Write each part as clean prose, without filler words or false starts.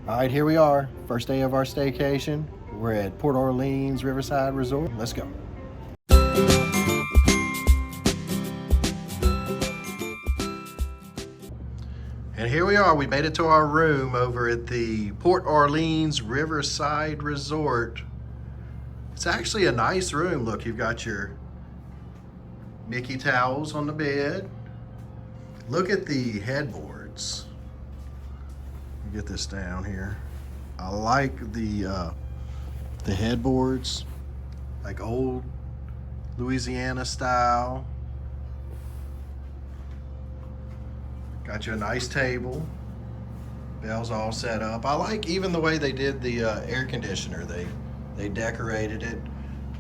All right, here we are. First day of our staycation. We're at Port Orleans Riverside Resort. Let's go. And here we are. We made it to our room over at the Port Orleans Riverside Resort. It's actually a nice room. Look, you've got your Mickey towels on the bed. Look at the headboards. Get this down here. I like the headboards, like old Louisiana style. Got you a nice table. Bell's all set up. I like even the way they did the air conditioner. They decorated it.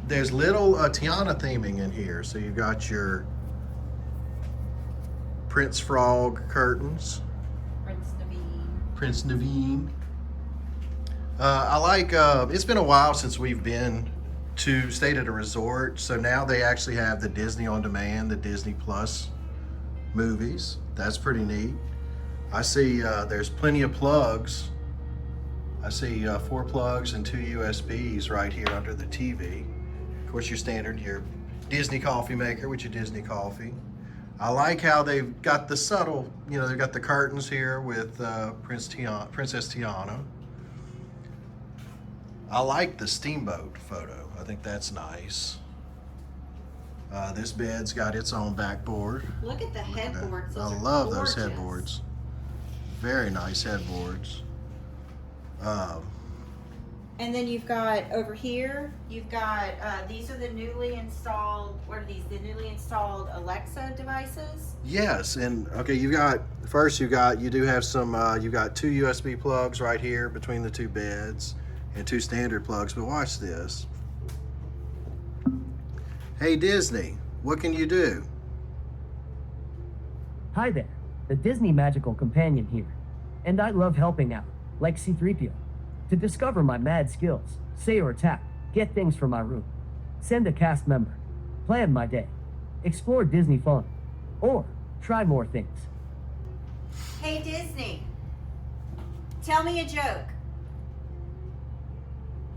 There's little Tiana theming in here. So you got your Prince Frog curtains. Prince Naveen. I like, it's been a while since we've been to stayed at a resort, so now they actually have the Disney On Demand, the Disney Plus movies. That's pretty neat. I see there's plenty of plugs. I see 4 plugs and 2 USBs right here under the TV. Of course, your standard, your Disney coffee maker with your Disney coffee. I like how they've got the subtle, you know, they've got the curtains here with Princess Tiana. I like the steamboat photo. I think that's nice. This bed's got its own backboard. Look at the headboards. I love those headboards. Very nice headboards. And then you've got over here, you've got, these are the newly installed, what are these? The newly installed Alexa devices? Yes, and okay, you do have some, you've got 2 USB plugs right here between the 2 beds and 2 standard plugs, but watch this. Hey Disney, what can you do? Hi there, the Disney Magical Companion here, and I love helping out, like C-3PO. To discover my mad skills, say or tap, get things from my room, send a cast member, plan my day, explore Disney fun, or try more things. Hey Disney, tell me a joke.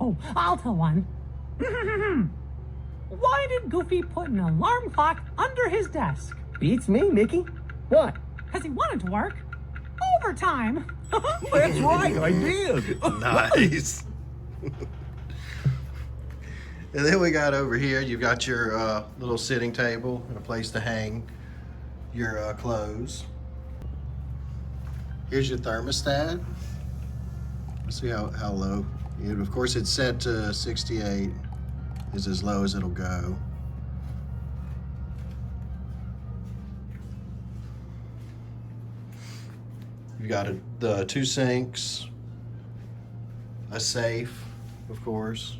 Oh, I'll tell one. Why did Goofy put an alarm clock under his desk? Beats me, Mickey. What? Because he wanted to work overtime. That's right, I did. Nice. And then we got over here, you've got your little sitting table and a place to hang your clothes. Here's your thermostat. Let's see how low. Of course, it's set to 68, is as low as it'll go. You got the 2 sinks, a safe, of course.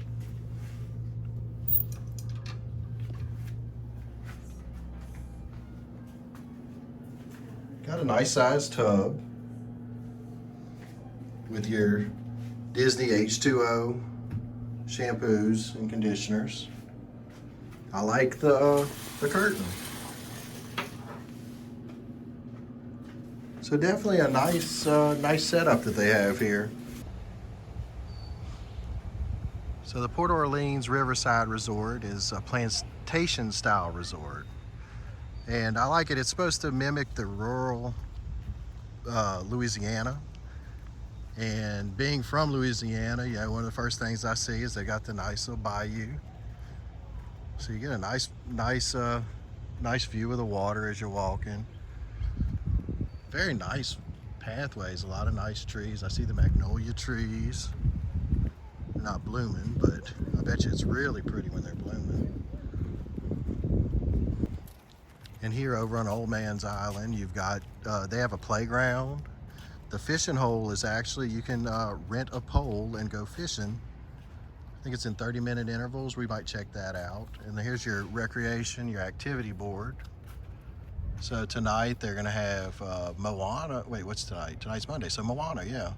Got a nice sized tub with your Disney H2O shampoos and conditioners. I like the curtain. So definitely a nice nice setup that they have here. So the Port Orleans Riverside Resort is a plantation style resort. And I like it. It's supposed to mimic the rural Louisiana. And being from Louisiana, you know, one of the first things I see is they got the nice little bayou. So you get a nice view of the water as you're walking. Very nice pathways, a lot of nice trees. I see the magnolia trees. They're not blooming, but I bet you it's really pretty when they're blooming. And here over on Old Man's Island, you've got, they have a playground. The fishing hole is actually, you can rent a pole and go fishing. I think it's in 30-minute intervals. We might check that out. And here's your recreation, your activity board. So tonight they're gonna have Moana. Wait, what's tonight? Tonight's Monday, so Moana, yeah.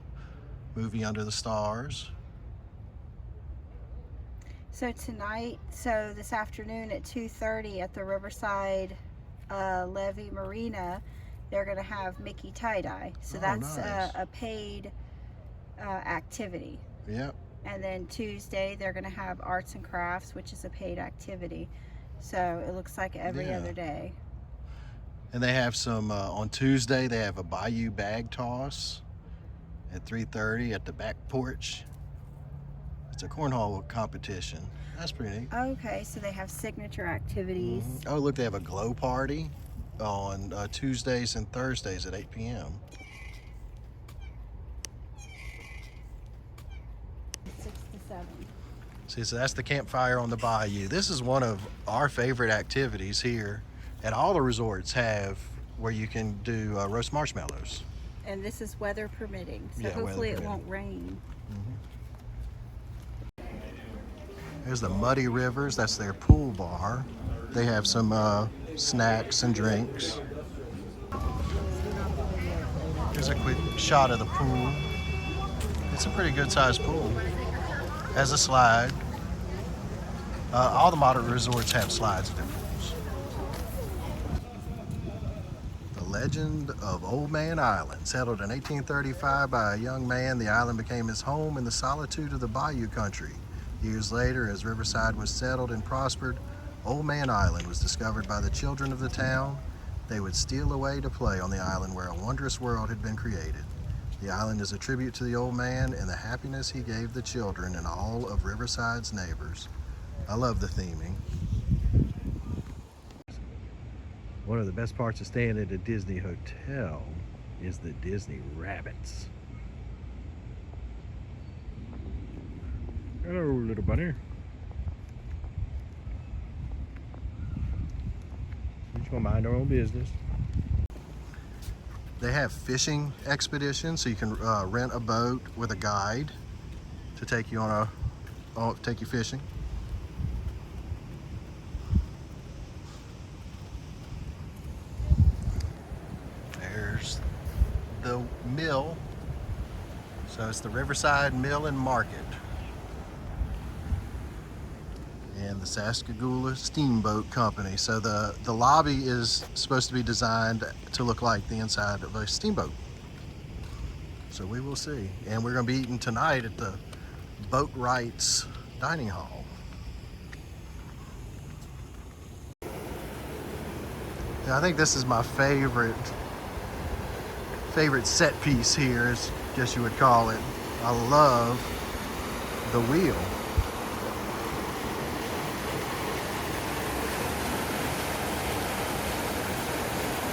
Movie Under the Stars. So this afternoon at 2:30 at the Riverside Levee Marina, they're gonna have Mickey tie-dye. So that's nice. a paid activity. Yep. And then Tuesday, they're going to have arts and crafts, which is a paid activity. So it looks like every Yeah. other day. And they have some, on Tuesday, they have a Bayou bag toss at 3:30 at the back porch. It's a cornhole competition. That's pretty neat. Okay, so they have signature activities. Oh, look, they have a glow party on Tuesdays and Thursdays at 8 p.m. 6 to 7. See, so that's the campfire on the bayou. This is one of our favorite activities here. And all the resorts have where you can do roast marshmallows. And this is weather permitting, so Yeah, weather hopefully it permitting. won't rain. There's the Muddy Rivers. That's their pool bar. They have some snacks and drinks. Here's a quick shot of the pool. It's a pretty good sized pool. Has a slide. All the modern resorts have slides in their pools. The legend of Old Man Island. Settled in 1835 by a young man, the island became his home in the solitude of the bayou country. Years later, as Riverside was settled and prospered, Old Man Island was discovered by the children of the town. They would steal away to play on the island where a wondrous world had been created. The island is a tribute to the old man and the happiness he gave the children and all of Riverside's neighbors. I love the theming. One of the best parts of staying at a Disney hotel is the Disney rabbits. Hello, little bunny. We're just gonna mind our own business. They have fishing expeditions, so you can rent a boat with a guide to take you on take you fishing. There's the mill. So it's the Riverside Mill and Market. And the Sascagoula Steamboat Company. So the lobby is supposed to be designed to look like the inside of a steamboat. So we will see. And we're going to be eating tonight at the Boatwright's dining hall. Yeah, I think this is my favorite set piece here, as I guess you would call it. I love the wheel.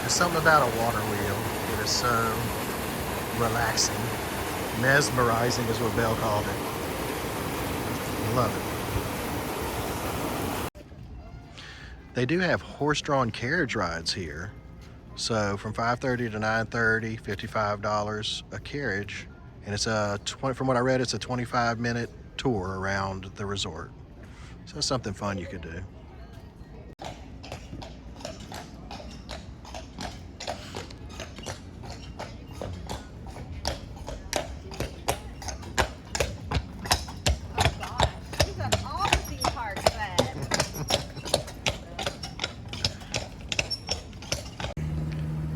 There's something about a water wheel that is so relaxing. Mesmerizing is what Belle called it. Love it. They do have horse-drawn carriage rides here. So from 5:30 to 9:30, $55 a carriage. And it's from what I read, it's a 25-minute tour around the resort. So that's something fun you could do.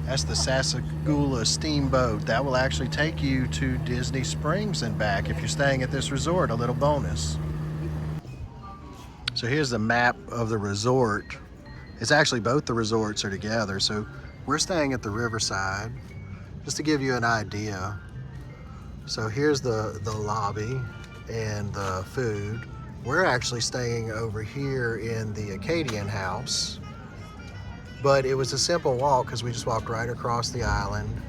That's the Sascagoula Steamboat. That will actually take you to Disney Springs and back if you're staying at this resort, a little bonus. So here's the map of the resort. It's actually both the resorts are together. So we're staying at the Riverside, just to give you an idea. So here's the lobby and the food. We're actually staying over here in the Acadian house. But it was a simple walk because we just walked right across the island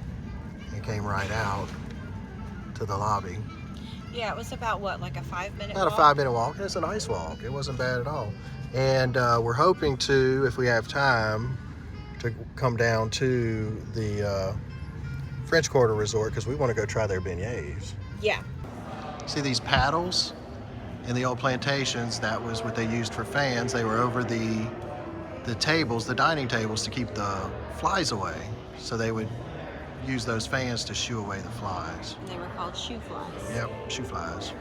and came right out to the lobby. Yeah, it was about what, like a 5-minute About walk? a 5-minute walk, and it's a nice walk. It wasn't bad at all. And we're hoping to, if we have time, to come down to the French Quarter Resort because we want to go try their beignets. Yeah. See these paddles in the old plantations? That was what they used for fans. They were over the tables, the dining tables, to keep the flies away. So they would use those fans to shoo away the flies. And they were called shoe flies. Yep, shoe flies.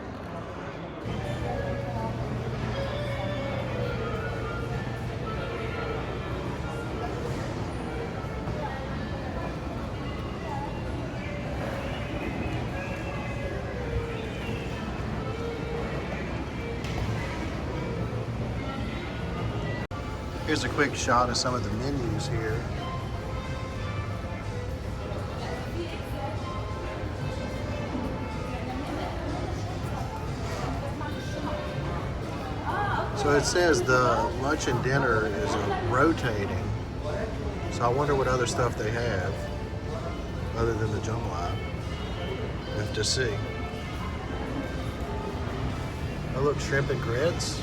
Here's a quick shot of some of the menus here. So it says the lunch and dinner is rotating. So I wonder what other stuff they have other than the jambalaya. We have to see. Oh look, shrimp and grits.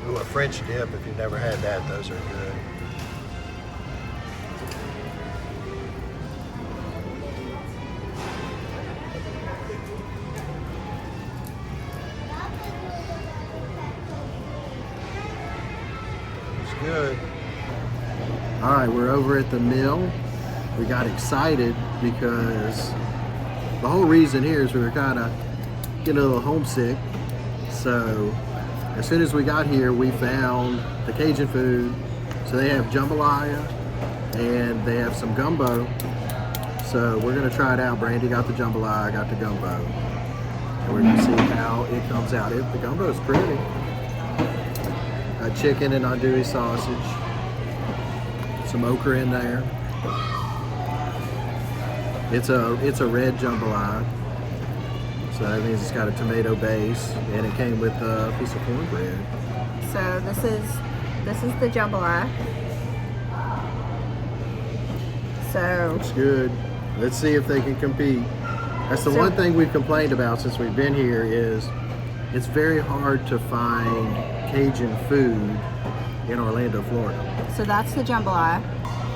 Ooh, a French dip, if you've never had that, those are good. Good. All right, we're over at the mill. We got excited because the whole reason here is we were kind of getting a little homesick. So as soon as we got here, we found the Cajun food. So they have jambalaya and they have some gumbo. So we're gonna try it out. Brandy got the jambalaya, I got the gumbo. And we're gonna see how it comes out. The gumbo is pretty. Chicken and andouille sausage, some okra in there. It's a red jambalaya, so that means it's got a tomato base, and it came with a piece of cornbread. So this is the jambalaya. So Looks good. Let's see if they can compete. That's the one thing we've complained about since we've been here is it's very hard to find Cajun food in Orlando, Florida. So that's the jambalaya.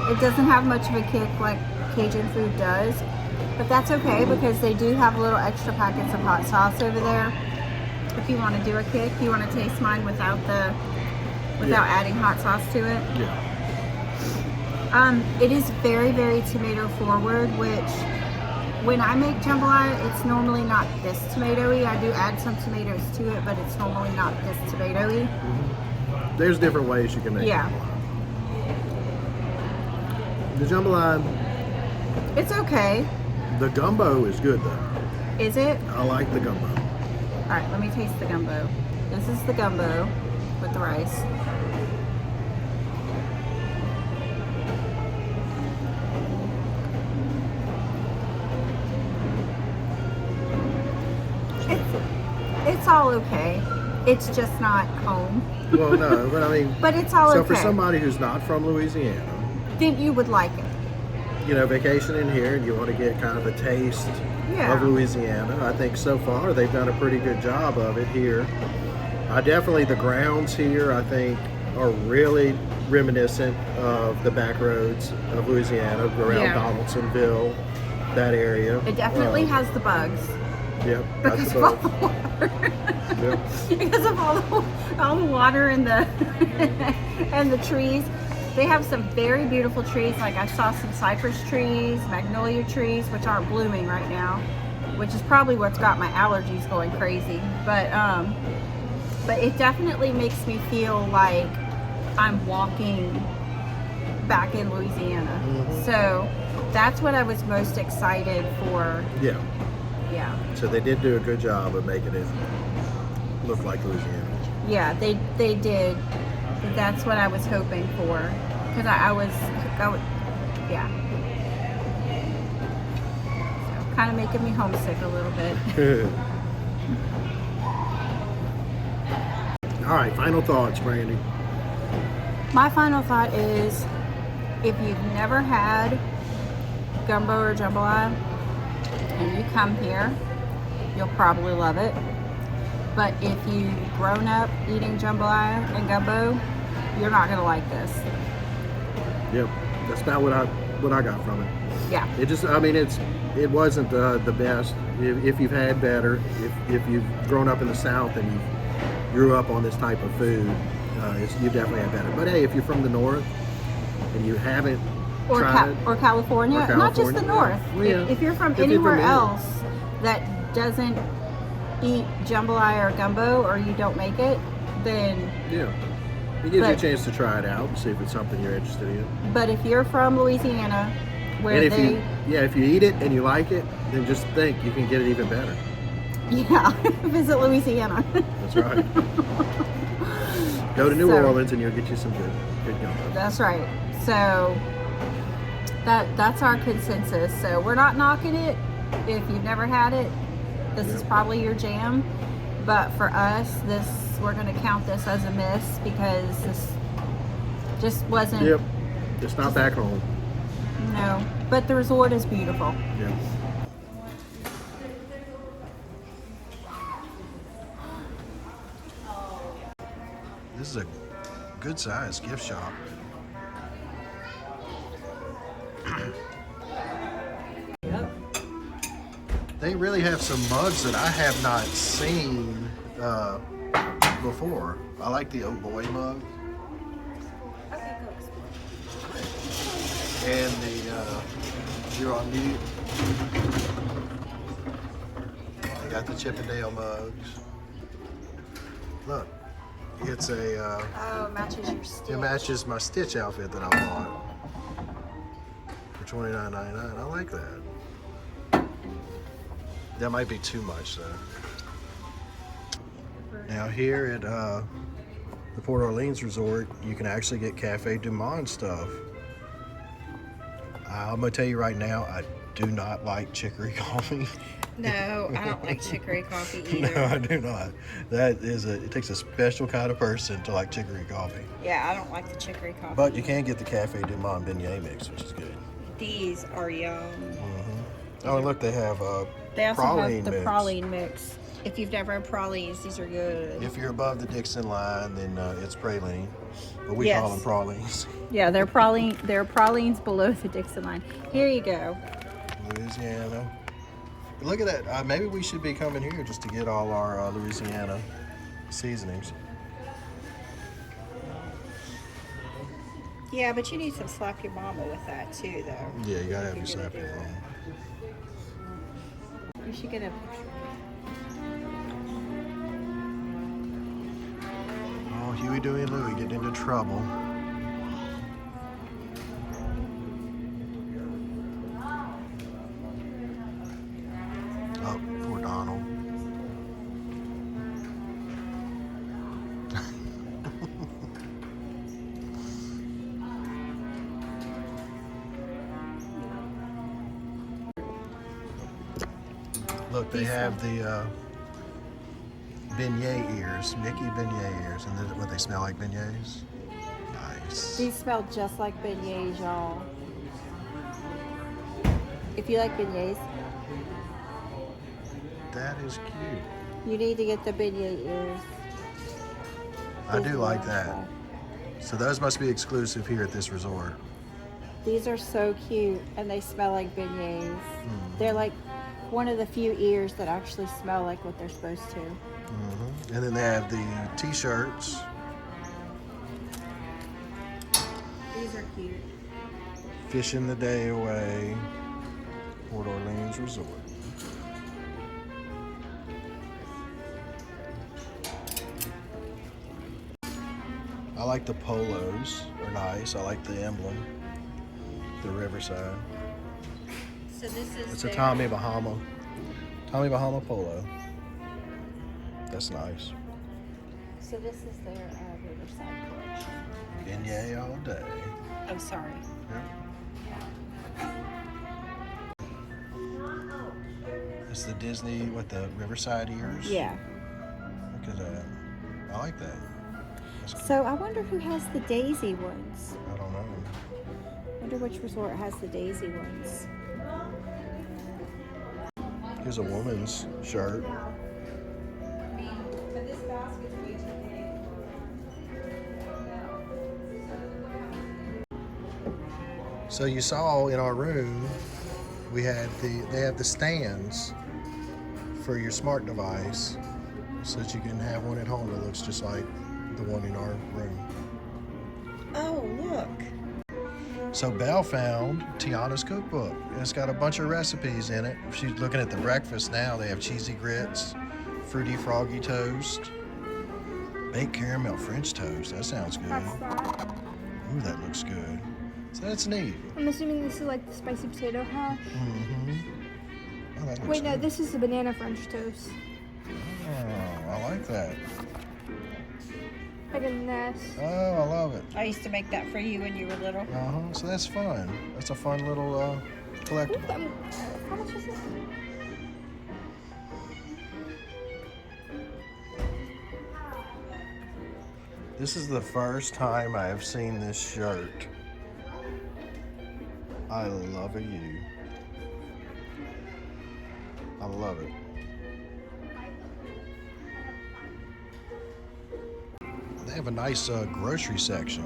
It doesn't have much of a kick like Cajun food does, but that's okay because they do have little extra packets of hot sauce over there. If you want to do a kick, you want to taste mine without adding hot sauce to it. Yeah. It is very, very tomato forward, which when I make jambalaya, it's normally not this tomatoey. I do add some tomatoes to it, but it's normally not this tomatoey. Mm-hmm. There's different ways you can make jambalaya. The jambalaya, it's okay. the gumbo is good though. Is it? I like the gumbo. All right, let me taste the gumbo. This is the gumbo with the rice. It's all okay. It's just not home. Well, no, but I mean, but it's all so okay. for somebody who's not from Louisiana, then you would like it. you know, vacationing here and you want to get kind of a taste Yeah. of Louisiana, I think so far they've done a pretty good job of it here. Definitely the grounds here, I think, are really reminiscent of the back roads of Louisiana, around Yeah. Donaldsonville, that area. It definitely has the bugs. Yep, Because that's of all the the water. Yep. Because of all the water and the and the trees. They have some very beautiful trees. Like I saw some cypress trees, magnolia trees, which aren't blooming right now, which is probably what's got my allergies going crazy. But it definitely makes me feel like I'm walking back in Louisiana. Mhm. So that's what I was most excited for. Yeah. Yeah. So they did do a good job of making it look like Louisiana. Yeah, they did. That's what I was hoping for, because I was, yeah. So kind of making me homesick a little bit. All right, final thoughts, Brandy. My final thought is, if you've never had gumbo or jambalaya and you come here, you'll probably love it. But if you've grown up eating jambalaya and gumbo, you're not gonna like this. Yep, that's about what I got from it. Yeah. It just, I mean, it wasn't the best. If you've had better, if you've grown up in the South and you grew up on this type of food, you definitely had better. But hey, if you're from the North and you haven't Or tried or California, Or not just the California, North. yeah. Well, yeah. If you're from If you're anywhere from else that doesn't eat jambalaya or gumbo, or you don't make it, then. yeah, it gives you a But- chance to try it out and see if it's something you're interested in. But if you're from Louisiana where And if they, if you eat it and you like it, then just think you can get it even better. yeah, visit Louisiana. That's right. Go to New So- Orleans and you'll get you some good gumbo. That's right. So that's our consensus. So we're not knocking it. If you've never had it, this is probably your jam. But for us, we're going to count this as a miss because this just wasn't. Yep. It's not back home. No, but the resort is beautiful. Yeah. This is a good sized gift shop. They really have some mugs that I have not seen before. I like the Oh Boy mug. And the You're on Mute. They got the Chippendale mugs. Look, it's a Oh, matches your Stitch. it matches my Stitch outfit that I bought for $29.99. I like that. That might be too much though. Now here at the Port Orleans Resort, you can actually get Cafe Du Monde stuff. I'm gonna tell you right now, I do not like chicory coffee. No, I don't like chicory coffee either. No, I do not. It takes a special kind of person to like chicory coffee. Yeah, I don't like the chicory coffee. But you can get the Cafe Du Monde beignet mix, which is good. These are yum. Oh, and look, they have They also praline have the mix. praline mix. If you've never had pralines, these are good. If you're above the Dixon line, then it's praline, but we Yes. call them pralines. Yeah, they're pralines below the Dixon line. Here you go. Louisiana. Look at that. Maybe we should be coming here just to get all our Louisiana seasonings. Yeah, but you need some slap your mama with that too, though. Yeah, you gotta have your slap your mama. You should get a picture. Oh, Huey, Dewey, and Louie getting into trouble. Oh, poor Donald. Look, they have the beignet ears, Mickey beignet ears, and what they smell like beignets. Nice. These smell just like beignets, y'all. If you like beignets, That is cute. you need to get the beignet ears. I These do are like nice, that. though. So those must be exclusive here at this resort. These are so cute, and they smell like beignets. They're like one of the few ears that actually smell like what they're supposed to. And then they have the t-shirts. These are cute. Fishing the Day Away, Port Orleans Resort. I like the polos, are nice. I like the emblem, the Riverside. So this is It's a Tommy Bahama polo. That's nice. So this is their Riverside collection. Beignet all day. Oh, sorry. It's the Disney with the Riverside ears. Yeah. Look at that. I like that. That's cool. So I wonder who has the daisy ones. I don't know. I wonder which resort has the daisy ones. Here's a woman's shirt. So you saw in our room, they have the stands for your smart device, so that you can have one at home that looks just like the one in our room. Oh, look. So Belle found Tiana's cookbook. It's got a bunch of recipes in it. She's looking at the breakfast now. They have cheesy grits, fruity froggy toast, baked caramel French toast. That sounds good. Ooh, that looks good. So that's neat. I'm assuming this is like the spicy potato hash. Oh, that looks Wait, no, good. this is the banana French toast. Oh, I like that. Like a nest. Oh, I love it. I used to make that for you when you were little. So that's fun. That's a fun little collectible. How much is this? This is the first time I have seen this shirt. I love you. I love it. They have a nice grocery section.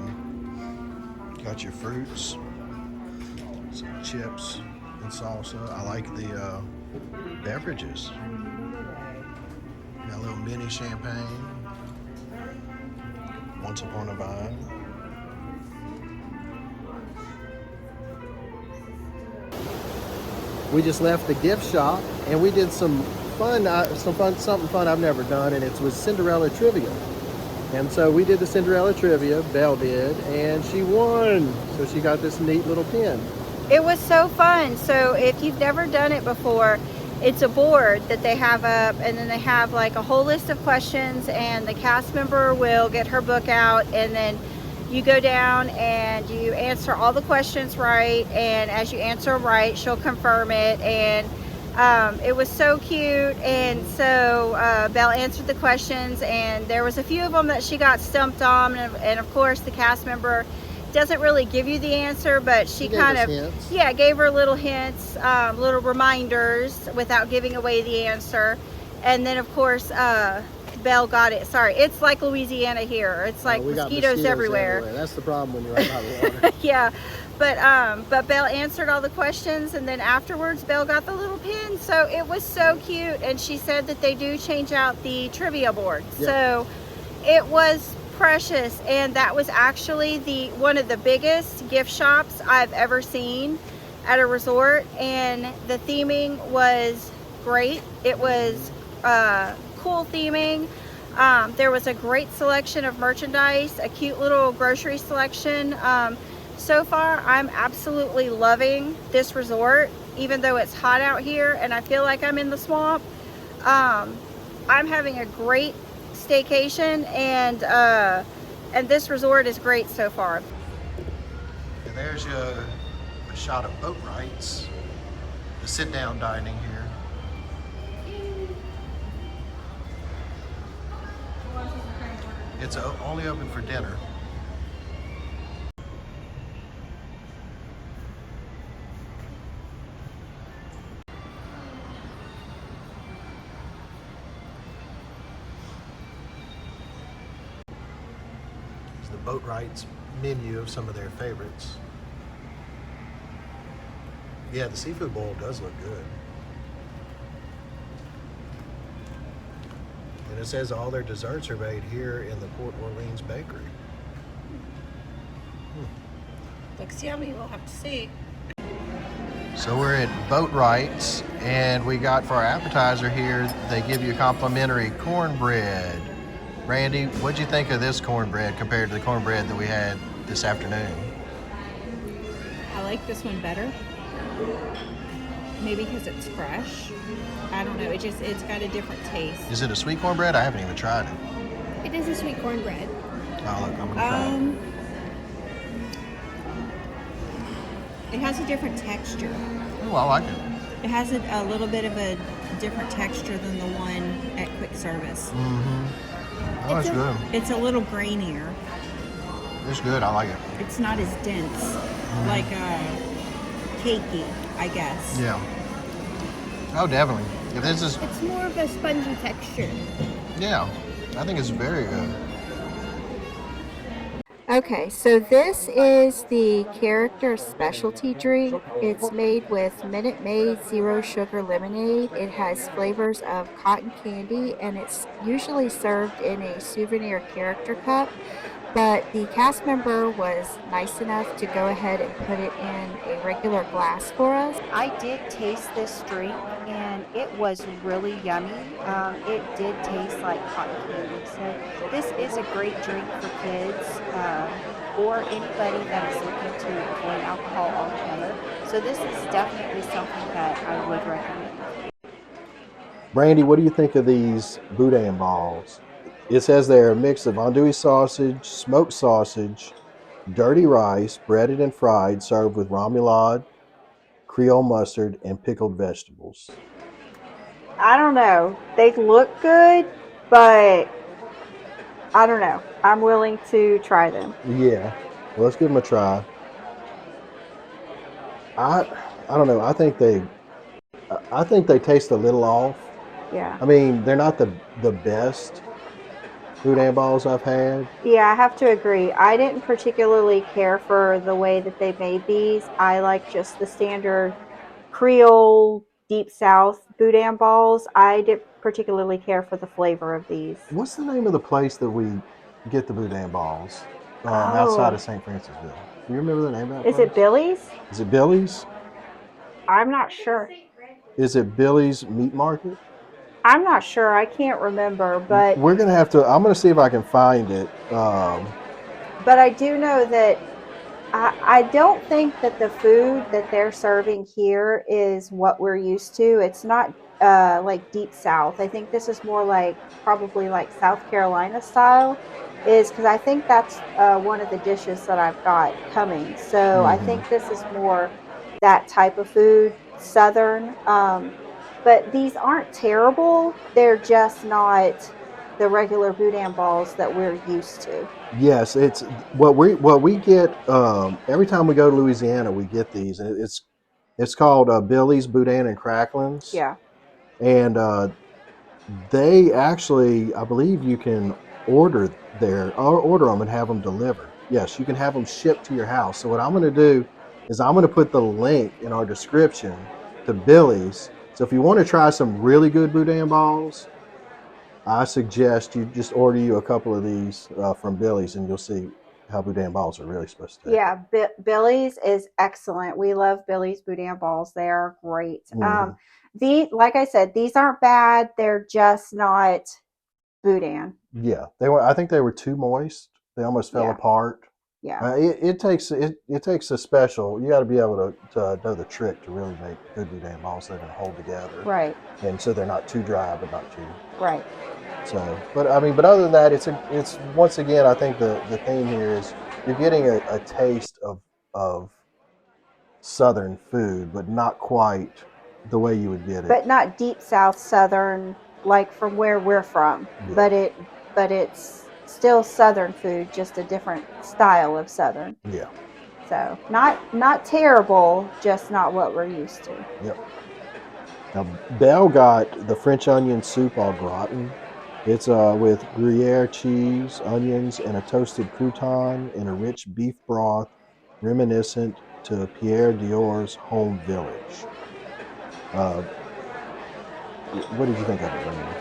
Got your fruits, some chips and salsa. I like the beverages. Got a little mini champagne. Once Upon a Vine. We just left the gift shop and we did something fun I've never done, and it was Cinderella trivia. And so we did the Cinderella trivia, Belle did, and she won. So she got this neat little pin. It was so fun. So if you've never done it before, it's a board that they have up, and then they have like a whole list of questions, and the cast member will get her book out, and then you go down and you answer all the questions right, and as you answer right, she'll confirm it. And it was so cute. And so Belle answered the questions, and there was a few of them that she got stumped on, and of course the cast member doesn't really give you the answer, but she kind of gave her little hints, little reminders without giving away the answer. And then of course Belle got it. Sorry, it's like Louisiana here. It's like mosquitoes everywhere. That's the problem when you're right by the water. Yeah, but Belle answered all the questions, and then afterwards Belle got the little pin. So it was so cute. And she said that they do change out the trivia board. Yep. So it was precious, and that was actually one of the biggest gift shops I've ever seen at a resort, and the theming was great. It was cool theming. There was a great selection of merchandise, a cute little grocery selection. So far I'm absolutely loving this resort, even though it's hot out here and I feel like I'm in the swamp. I'm having a great staycation, and this resort is great so far. And there's a shot of Boatwright's, the sit-down dining here. It's only open for dinner. It's the Boatwright's menu of some of their favorites. Yeah, the seafood bowl does look good. And it says all their desserts are made here in the Port Orleans bakery. Looks yummy, we'll have to see. So we're at Boatwright's, and we got for our appetizer here, they give you complimentary cornbread. Randy, what'd you think of this cornbread compared to the cornbread that we had this afternoon? I like this one better. Maybe because it's fresh. I don't know. It's got a different taste. Is it a sweet cornbread? I haven't even tried it. It is a sweet cornbread. Oh, look, I'm gonna try it. It has a different texture. Oh, I like it. It has a little bit of a different texture than the one at quick service. Oh, it's good. It's a little grainier. It's good. I like it. It's not as dense, like cakey, I guess. Yeah. Oh, definitely. If this is, It's more of a spongy texture. yeah, I think it's very good. Okay, so this is the character specialty drink. It's made with Minute Maid Zero Sugar Lemonade. It has flavors of cotton candy, and it's usually served in a souvenir character cup. but the cast member was nice enough to go ahead and put it in a regular glass for us. I did taste this drink and it was really yummy. It did taste like cotton candy. So this is a great drink for kids or anybody that is looking to avoid alcohol altogether. So this is definitely something that I would recommend. Brandy, what do you think of these Boudin balls? It says they're a mix of andouille sausage, smoked sausage, dirty rice, breaded and fried, served with remoulade, Creole mustard, and pickled vegetables. I don't know. They look good, but I don't know. I'm willing to try them. Yeah, well, let's give them a try. I I don't know. I think they taste a little off. Yeah. I mean, they're not the best Boudin balls I've had. Yeah, I have to agree. I didn't particularly care for the way that they made these. I like just the standard Creole Deep South Boudin balls. I didn't particularly care for the flavor of these. What's the name of the place that we get the Boudin balls outside of St. Francisville? Do you remember the name of that Is place? it Billy's? Is it Billy's? I'm not sure. Is it Billy's Meat Market? I'm not sure. I can't remember, but We're gonna have to. I'm gonna see if I can find it. I do know that I don't think that the food that they're serving here is what we're used to. It's not like deep south. I think this is more like probably like South Carolina style, is because I think that's one of the dishes that I've got coming. So I think this is more that type of food, southern. But these aren't terrible. They're just not the regular Boudin balls that we're used to. Yes, it's what we get every time we go to Louisiana. We get these, and it's called Billy's Boudin and Cracklins. Yeah. And they actually, I believe, you can order them and have them delivered. Yes, you can have them shipped to your house. So what I'm going to do is I'm going to put the link in our description to Billy's. So if you want to try some really good Boudin balls, I suggest you just order you a couple of these from Billy's, and you'll see how Boudin balls are really supposed to taste. Yeah, Billy's is excellent. We love Billy's Boudin balls. They are great. Like I said, these aren't bad. They're just not Boudin. Yeah, they were. I think they were too moist. They almost fell apart. Yeah. It takes a special. You got to be able to know the trick to really make good Boudin balls that can hold together. Right. And so they're not too dry, but not too. Right. So, but other than that, it's once again, I think the theme here is you're getting a taste of Southern food, but not quite the way you would get it. But not deep South Southern, like from where we're from. Yeah. But it's still Southern food, just a different style of Southern. Yeah. So not terrible, just not what we're used to. Yep. Now Belle got the French onion soup au gratin. It's with Gruyere cheese, onions, and a toasted crouton in a rich beef broth reminiscent to Pierre Dior's home village. What did you think of it, Randy?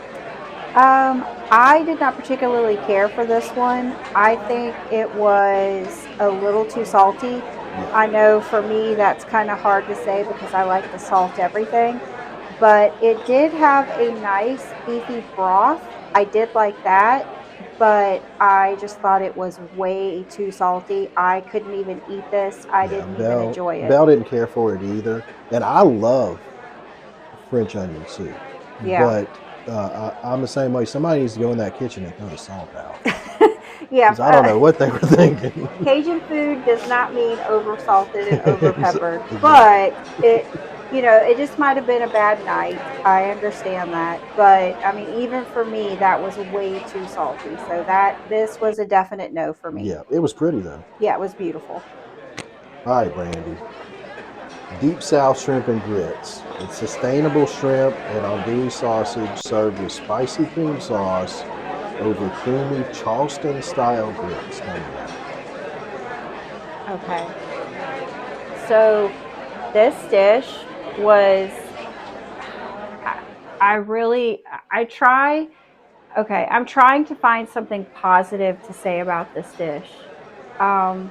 I did not particularly care for this one. I think it was a little too salty. Yeah. I know for me that's kind of hard to say because I like to salt everything. But it did have a nice beefy broth. I did like that, but I just thought it was way too salty. I couldn't even eat this. I didn't even enjoy it. Belle didn't care for it either. And I love French onion soup. Yeah. But I'm the same way. Somebody needs to go in that kitchen and throw the salt out. Yeah. 'Cause I don't know what they were thinking. Cajun food does not mean over salted and over peppered, Exactly. but it just might have been a bad night. I understand that, but I mean, even for me, that was way too salty. So this was a definite no for me. Yeah, it was pretty though. Yeah, it was beautiful. All right, Brandy. Deep South shrimp and grits. It's sustainable shrimp and andouille sausage served with spicy cream sauce over creamy Charleston-style grits. Tell me that. Okay. So this dish was, I try Okay, I'm trying to find something positive to say about this dish. And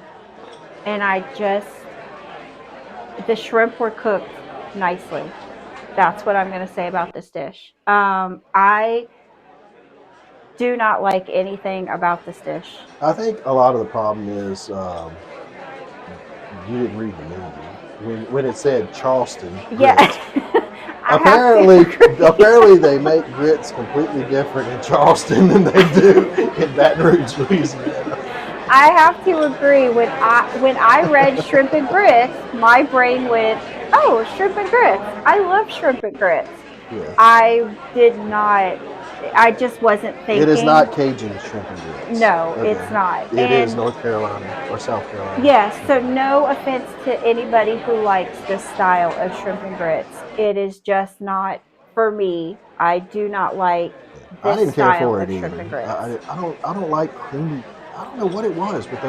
the shrimp were cooked nicely. That's what I'm going to say about this dish. I do not like anything about this dish. I think a lot of the problem is you didn't read the menu when it said Charleston Yeah, grits. I have to agree. Apparently, they make grits completely different in Charleston than they do in Baton Rouge, Louisiana. I have to agree. When I read shrimp and grits, my brain went, "Oh, shrimp and grits! I love shrimp and grits." Yes. I did not. I just wasn't It is thinking. not Cajun shrimp and grits. No, Okay. it's not. It is And North Carolina or South Carolina. yes, so no offense to anybody who likes this style of shrimp and grits. It is just not for me. I do not like I this didn't care style for of it shrimp either. and grits. I don't like creamy. I don't know what it was, but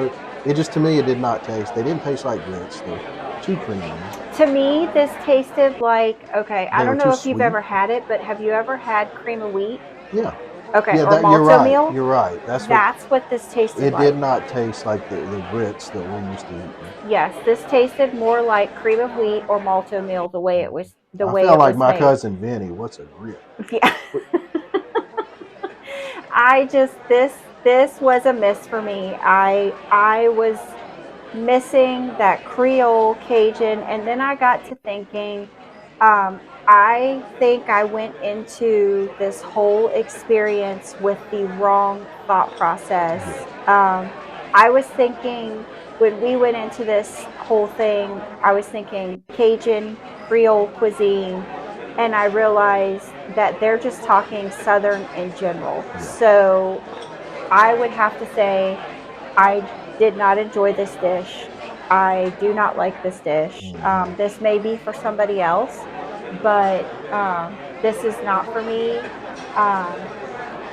it just to me it did not taste. They didn't taste like grits. They're too creamy. To me, this tasted like, okay, I They were don't too know if you've sweet. ever had it, but have you ever had cream of wheat? Yeah. Okay, Yeah, or that you're malto right. meal? You're right. That's what this tasted It like. did not taste like the grits that we're used to eating. Yes, this tasted more like cream of wheat or malto meal the way I felt like my made. cousin Vinny. What's a grit? Yeah. This was a miss for me. I was missing that Creole Cajun, and then I got to thinking. I think I went into this whole experience with the wrong thought process. I was thinking when we went into this whole thing, I was thinking Cajun Creole cuisine, and I realized that they're just talking Southern in general. Yeah. So I would have to say I did not enjoy this dish. I do not like this dish. This may be for somebody else, but this is not for me.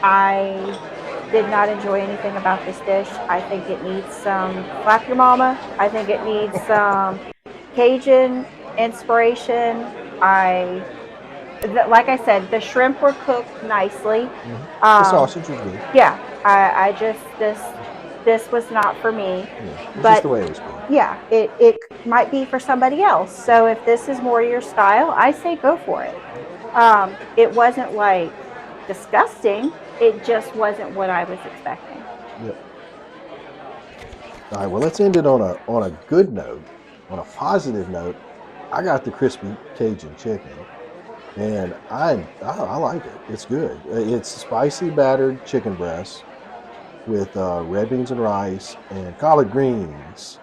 I did not enjoy anything about this dish. I think it needs some slap your mama. I think it needs some Cajun inspiration. Like I said, the shrimp were cooked nicely. The sausage was good. Yeah, I just this was not for me. Yeah, it's But just the way it was cooked. yeah, it might be for somebody else. So if this is more your style, I say go for it. It wasn't like disgusting. It just wasn't what I was expecting. Yep. All right. Well, let's end it on a good note, on a positive note. I got the crispy Cajun chicken, and I like it. It's good. It's spicy battered chicken breast with red beans and rice and collard greens.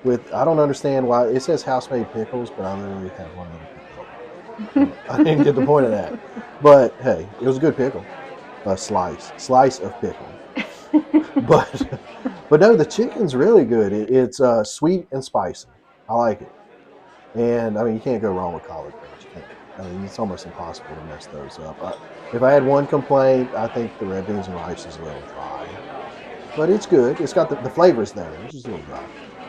With I don't understand why it says house-made pickles, but I literally have one little pickle on my plate. I didn't get the point of that, but hey, it was a good pickle, a slice of pickle. but no, the chicken's really good. It's sweet and spicy. I like it, and I mean you can't go wrong with collard greens. You can't. I mean it's almost impossible to mess those up. If I had one complaint, I think the red beans and rice is a little dry, but it's good. It's got the flavors there. It's just a little dry.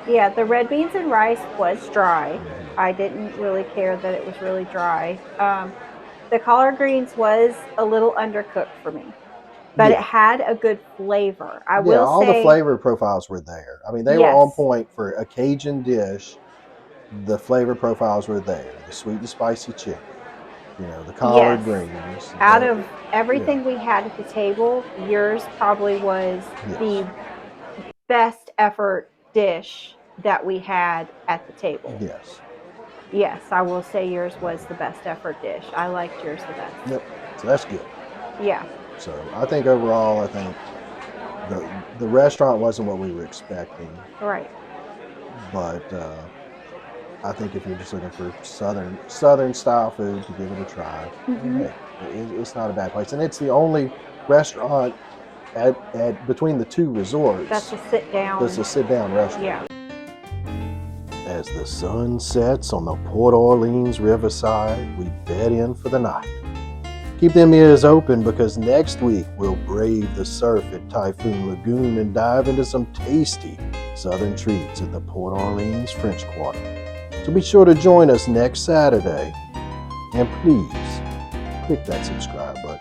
Yeah, the red beans and rice was dry. I didn't really care that it was really dry. The collard greens was a little undercooked for me, but it had a good flavor. I will all say the flavor profiles were there. I mean, they were on point for a Cajun dish. The flavor profiles were there. The sweet and spicy chicken, the collard greens. Out of everything we had at the table, yours probably was the best effort dish that we had at the table. Yes, I will say yours was the best effort dish. I liked yours the best. Yep. So that's good. Yeah. So I think overall, the restaurant wasn't what we were expecting. Right. But I think if you're just looking for southern style food to give it a try, hey, it's not a bad place. And it's the only restaurant at between the two resorts. That's a sit down. That's a sit down restaurant. Yeah. As the sun sets on the Port Orleans Riverside, we bed in for the night. Keep them ears open because next week we'll brave the surf at Typhoon Lagoon and dive into some tasty southern treats at the Port Orleans French Quarter. So be sure to join us next Saturday. And please click that subscribe button.